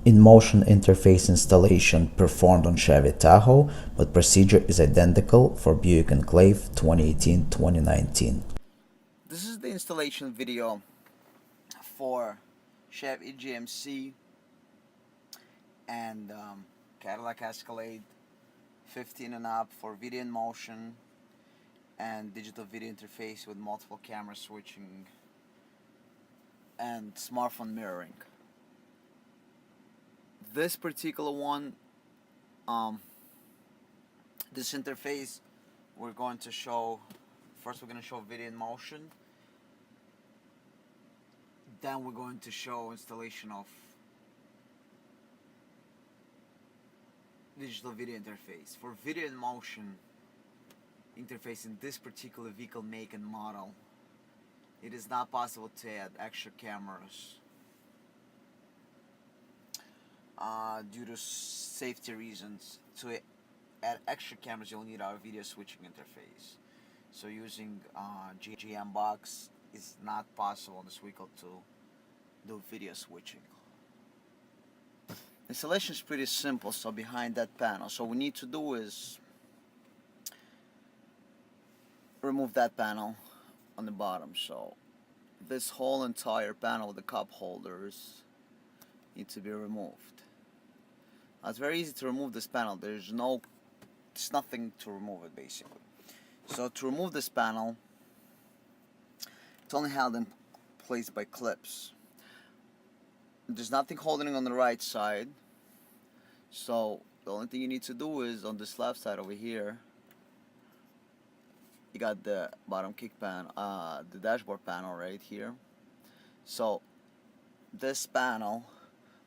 In-motion interface installation performed on Chevy Tahoe, but procedure is identical for Buick Enclave 2018-2019. This is the installation video for Chevy GMC and Cadillac Escalade 15 and up for video in motion and digital video interface with multiple camera switching and smartphone mirroring. This particular one, this interface, we're going to show, first we're going to show video in motion, then we're going to show installation of digital video interface. For video in motion interface in this particular vehicle make and model, it is not possible to add extra cameras due to safety reasons. To add extra cameras, you'll need our video switching interface. So using GM box is not possible on this vehicle to do video switching. Installation is pretty simple. So behind that panel, so we need to do is remove that panel on the bottom. So this whole entire panel with the cup holders need to be removed. Now, it's very easy to remove this panel. There's nothing to remove it basically. So to remove this panel, it's only held in place by clips. There's nothing holding it on the right side. So the only thing you need to do is on this left side over here, you got the bottom kick pan, the dashboard panel right here. So this panel,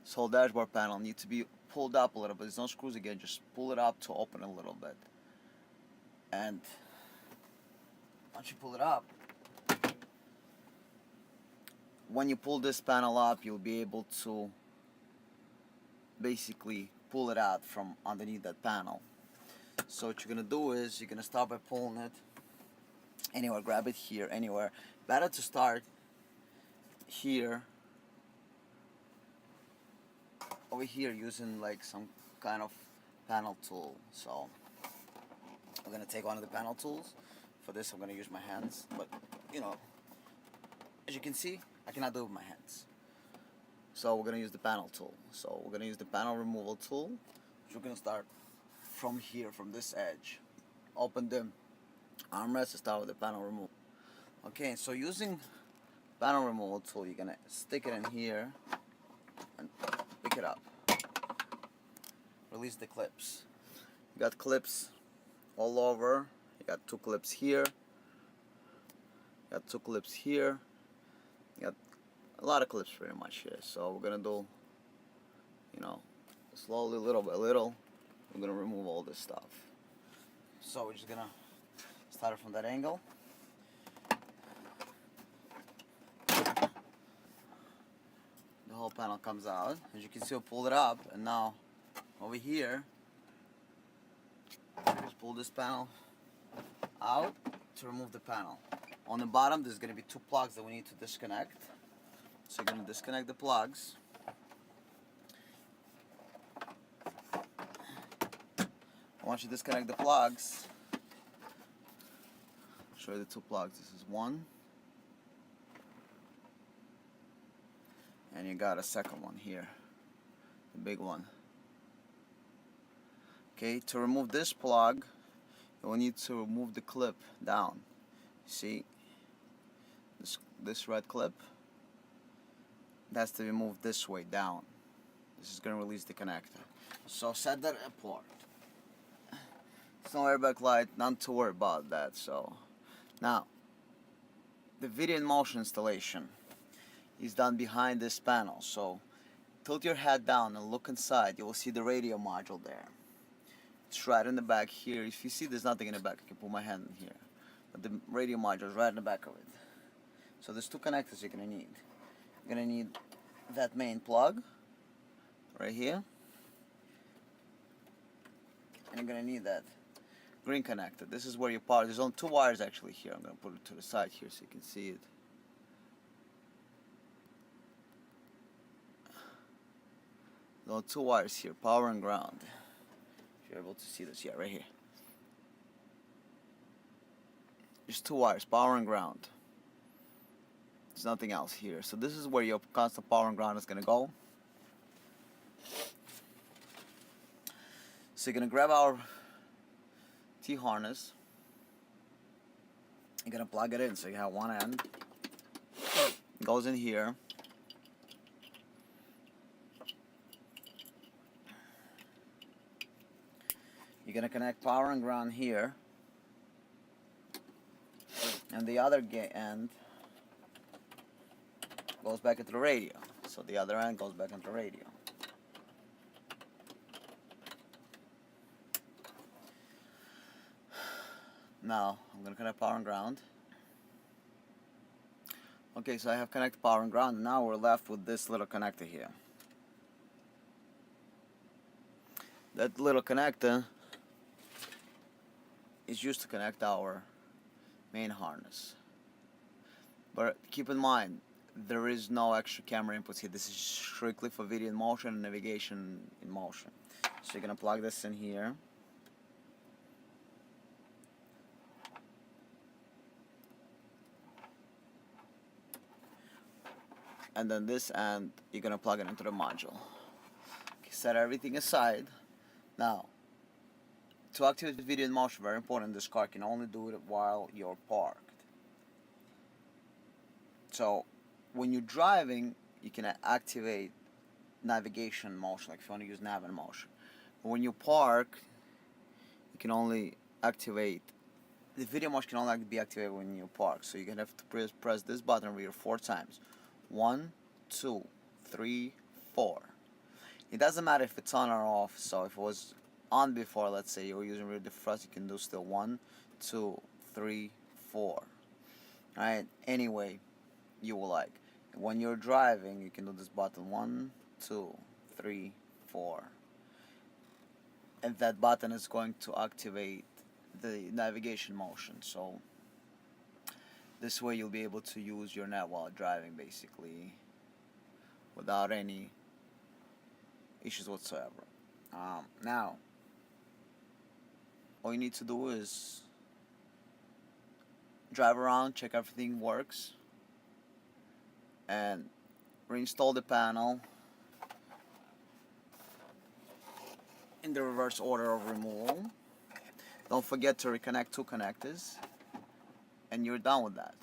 this whole dashboard panel needs to be pulled up a little bit. There's no screws again, just pull it up to open a little bit. And once you pull it up, when you pull this panel up, you'll be able to basically pull it out from underneath that panel. So what you're gonna do is you're gonna start by pulling it anywhere, grab it here, anywhere. Better to start here, over here, using like some kind of panel tool. So I'm gonna take one of the panel tools. For this I'm gonna use my hands, but you know, as you can see, I cannot do it with my hands. So we're gonna use the panel tool. So we're gonna use the panel removal tool, which we're gonna start from here, from this edge. Open the armrest to start with the panel removal. Okay, so using panel removal tool, you're gonna stick it in here and pick it up. Release the clips. You got clips all over. You got two clips here. You got two clips here. You got a lot of clips pretty much here. So we're gonna do, you know, slowly, little by little, we're gonna remove all this stuff. So we're just gonna start it from that angle. The whole panel comes out. As you can see, we pulled it up, and now over here, just pull this panel out to remove the panel. On the bottom, there's going to be two plugs that we need to disconnect. So you're going to disconnect the plugs. Once you disconnect the plugs, I'll show you the two plugs. This is one, and you got a second one here, the big one. Okay, to remove this plug, you will need to remove the clip down. See, this red clip, that's to be moved this way down. This is going to release the connector. So set that apart. It's no airbag light, nothing to worry about that. So now, the video in motion installation is done behind this panel. So tilt your head down and look inside. You will see the radio module there. It's right in the back here. If you see there's nothing in the back, I can put my hand in here. But the radio module is right in the back of it. So there's two connectors you're going to need. You're going to need that main plug right here. And you're going to need that green connector. This is where your power, there's only two wires actually here. I'm going to put it to the side here so you can see it. There are two wires here, power and ground. If you're able to see this, yeah, right here. There's two wires, power and ground. There's nothing else here. So this is where your constant power and ground is going to go. So you're going to grab our T-harness. You're going to plug it in. So you have one end. It goes in here. You're going to connect power and ground here. And the other end goes back into the radio. So the other end goes back into the radio. Now I'm going to connect power and ground. Okay, so I have connected power and ground. Now we're left with this little connector here. That little connector is used to connect our main harness. But keep in mind, there is no extra camera inputs here. This is strictly for video in motion and navigation in motion. So you're going to plug this in here. And then this end, you're going to plug it into the module. Okay, set everything aside. Now, to activate video in motion, very important, this car can only do it while you're parked. So when you're driving, you can activate navigation motion, like if you want to use nav in motion. But when you park, you can only activate, the video motion can only be activated when you park. So you're going to have to press this button over here 4 times. 1, 2, 3, 4. It doesn't matter if it's on or off. So if it was on before, let's say you were using rear defrost, you can do still 1, 2, 3, 4. Alright, anyway you will like. When you're driving, you can do this button 1, 2, 3, 4. And that button is going to activate the navigation motion. So this way you'll be able to use your nav while driving, basically, without any issues whatsoever. Now, all you need to do is drive around, check everything works, and reinstall the panel in the reverse order of removal. Don't forget to reconnect 2 connectors, and you're done with that.